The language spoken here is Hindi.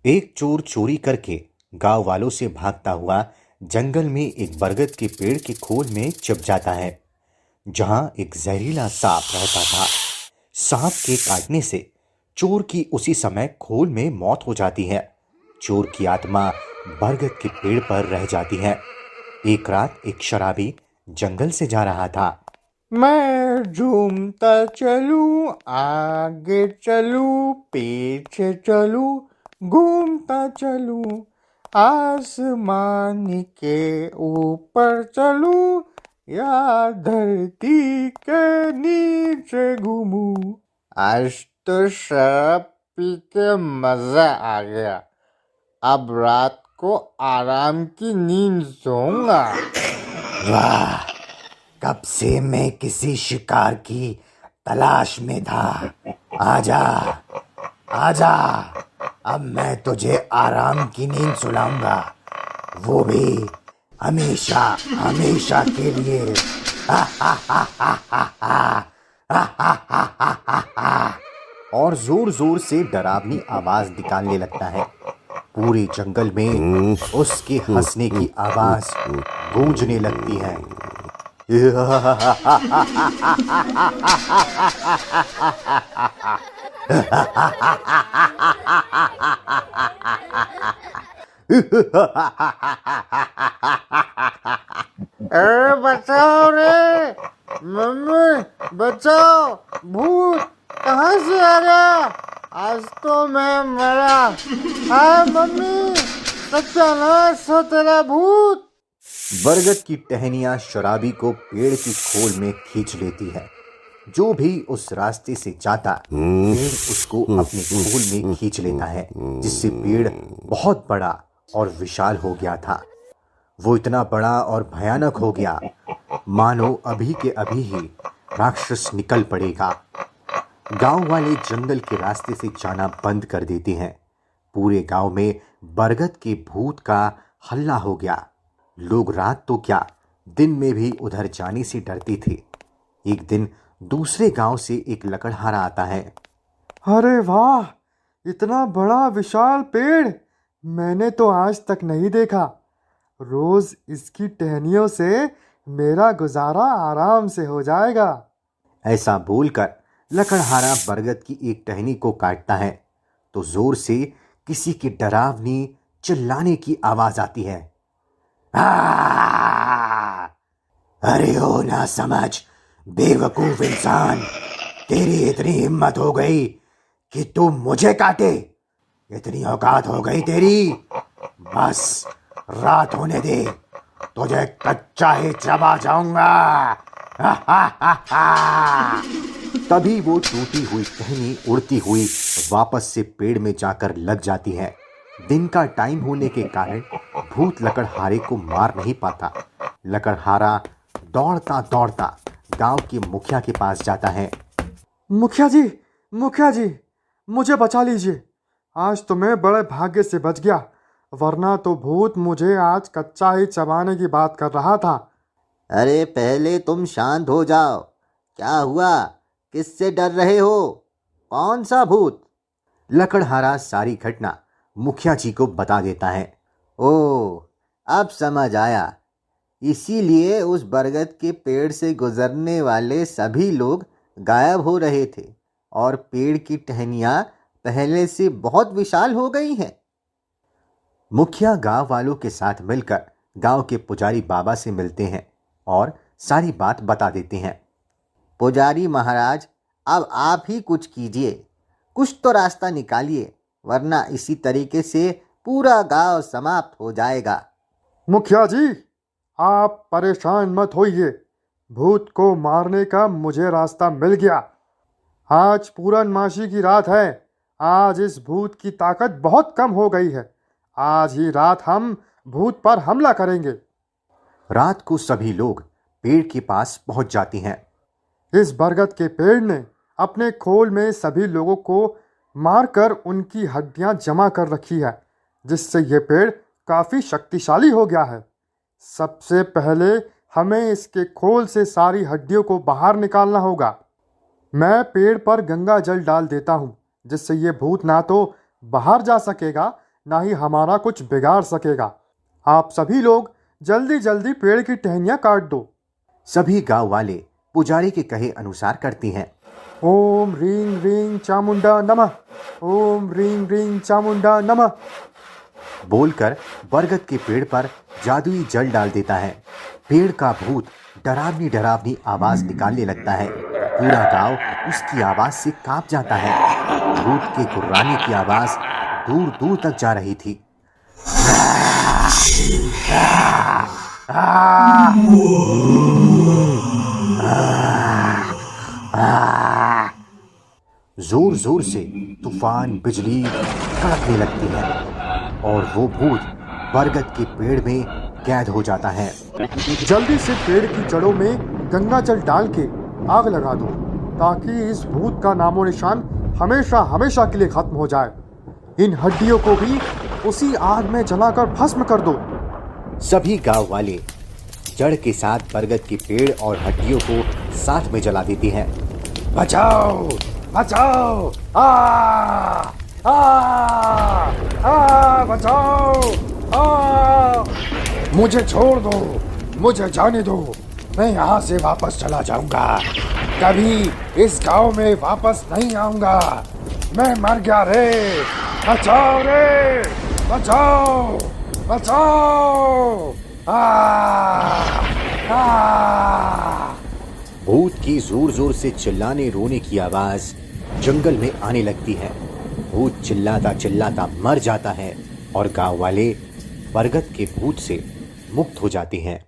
एक चोर चोरी करके गांव वालों से भागता हुआ जंगल में एक बरगद के पेड़ के खोल में छिप जाता है, जहां एक जहरीला सांप रहता था। सांप के काटने से चोर की उसी समय खोल में मौत हो जाती है। चोर की आत्मा बरगद के पेड़ पर रह जाती है। एक रात एक शराबी जंगल से जा रहा था। मैं झूमता चलूं, आगे चलूं, पीछे चलूं, घूमता चलूं, आसमान के ऊपर चलूं या धरती के नीचे घूमूं। आज तो शराब पी के मजा आ गया। अब रात को आराम की नींद सोऊंगा। वाह, कब से मैं किसी शिकार की तलाश में था। आजा, आजा, अब मैं तुझे आराम की नींद सुलाऊंगा, वो भी हमेशा हमेशा के लिए। और जोर जोर से डरावनी आवाज निकालने लगता है। पूरे जंगल में उसके हंसने की आवाज गूंजने लगती है। अरे बचाओ रे, मम्मी बचाओ, भूत कहाँ से आ गया? आज तो मैं मरा। हाय मम्मी, सत्यानाश हो तेरा भूत। बरगद की टहनियां शराबी को पेड़ की खोल में खींच लेती है। जो भी उस रास्ते से जाता, पेड़ उसको अपने खोल में खींच लेता है, जिससे पेड़ बहुत बड़ा और विशाल हो गया था। वो इतना बड़ा और भयानक हो गया, मानो अभी के अभी ही राक्षस निकल पड़ेगा। गांव वाले जंगल के रास्ते से जाना बंद कर देते हैं। पूरे गांव में बरगद के भूत का हल्ला हो गया। लोग रात तो क्या, दिन में भी उधर जाने से डरते थे। एक दिन दूसरे गांव से एक लकड़हारा आता है। अरे वाह, इतना बड़ा विशाल पेड़ मैंने तो आज तक नहीं देखा। रोज इसकी टहनियों से मेरा गुजारा आराम से हो जाएगा। ऐसा बोलकर लकड़हारा बरगद की एक टहनी को काटता है, तो जोर से किसी की डरावनी चिल्लाने की आवाज आती है। "आ! अरे ओ ना समझ, बेवकूफ इंसान, तेरी इतनी हिम्मत हो गई कि तू मुझे काटे? इतनी औकात हो गई तेरी? बस रात होने दे, तुझे कच्चा ही चबा जाऊंगा। तभी वो टूटी हुई टहनी उड़ती हुई वापस से पेड़ में जाकर लग जाती है। दिन का टाइम होने के कारण भूत लकड़हारे को मार नहीं पाता। लकड़हारा दौड़ता दौड़ता गांव के मुखिया के पास जाता है। मुखिया जी, मुखिया जी, मुझे बचा लीजिए। आज तो मैं बड़े भाग्य से बच गया, वरना तो भूत मुझे आज कच्चा ही चबाने की बात कर रहा था। अरे पहले तुम शांत हो जाओ। क्या हुआ? किससे डर रहे हो? कौन सा भूत? लकड़हारा सारी घटना मुखिया जी को बता देता है। ओह, अब समझ आया। इसीलिए उस बरगद के पेड़ से गुजरने वाले सभी लोग गायब हो रहे थे और पेड़ की टहनियाँ पहले से बहुत विशाल हो गई हैं। मुखिया गांव वालों के साथ मिलकर गांव के पुजारी बाबा से मिलते हैं और सारी बात बता देते हैं। पुजारी महाराज, अब आप ही कुछ कीजिए। कुछ तो रास्ता निकालिए, वरना इसी तरीके से पूरा गांव समाप्त हो जाएगा। मुखिया जी, आप परेशान मत होइए। भूत को मारने का मुझे रास्ता मिल गया। आज पूरनमासी की रात है। आज इस भूत की ताकत बहुत कम हो गई है। आज ही रात हम भूत पर हमला करेंगे। रात को सभी लोग पेड़ के पास पहुंच जाते हैं। इस बरगद के पेड़ ने अपने खोल में सभी लोगों को मारकर उनकी हड्डियां जमा कर रखी है, जिससे ये पेड़ काफी शक्तिशाली हो गया है। सबसे पहले हमें इसके खोल से सारी हड्डियों को बाहर निकालना होगा। मैं पेड़ पर गंगा जल डाल देता हूँ, जिससे ये भूत ना तो बाहर जा सकेगा, ना ही हमारा कुछ बिगाड़ सकेगा। आप सभी लोग जल्दी जल्दी पेड़ की टहनियाँ काट दो। सभी गांव वाले पुजारी के कहे अनुसार करती हैं। ओम ह्रीं ह्रीं चामुंडा नमः, ओम ह्रीं ह्रीं चामुंडा नमः बोलकर बरगद के पेड़ पर जादुई जल डाल देता है। पेड़ का भूत डरावनी डरावनी आवाज निकालने लगता है। पूरा गांव उसकी आवाज से कांप जाता है। भूत के गुर्राने की आवाज दूर दूर तक जा रही थी। जोर जोर से तूफान बिजली कड़कने लगती है और वो भूत बरगद के पेड़ में कैद हो जाता है। जल्दी से पेड़ की जड़ों में गंगा जल डाल के आग लगा दो, ताकि इस भूत का नामो निशान हमेशा हमेशा के लिए खत्म हो जाए। इन हड्डियों को भी उसी आग में जलाकर भस्म कर दो। सभी गांव वाले जड़ के साथ बरगद के पेड़ और हड्डियों को साथ में जला देती हैं। बचाओ बचाओ, आ आ आ बचाओ, आ मुझे छोड़ दो, मुझे जाने दो। मैं यहाँ से वापस चला जाऊंगा, कभी इस गांव में वापस नहीं आऊंगा। मैं मर गया रे, बचाओ रे, बचाओ बचाओ, भूत की जोर जोर से चिल्लाने रोने की आवाज जंगल में आने लगती है। भूत चिल्लाता चिल्लाता मर जाता है और गांव वाले बरगद के भूत से मुक्त हो जाते हैं।